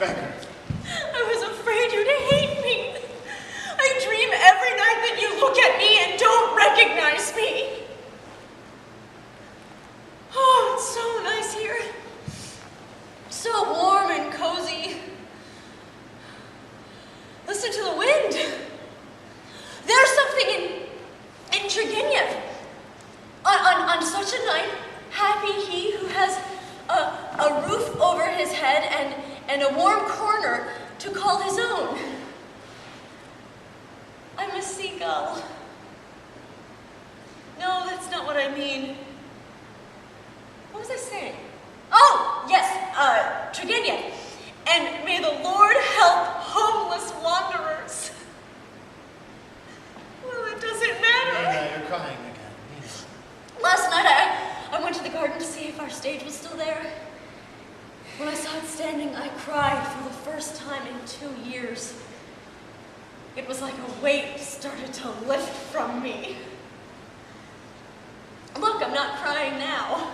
beggar. I was afraid you'd hate me. I dream every night that you look at me and don't recognize me. Oh, it's so nice here. So warm and cozy. Listen to the wind. There's something in Treplyev. On such a night, happy he who has a roof over his head and a warm corner to call his own. I'm a seagull. No, that's not what I mean. What was I saying? Oh, yes, Treplyev. And may the Lord help homeless wanderers. Well, it doesn't matter. Nina, you're crying again. Nina. Last night, I went to the garden to see if our stage was still there. When I saw it standing, I cried for the first time in 2 years. It was like a weight started to lift from me. Look, I'm not crying now.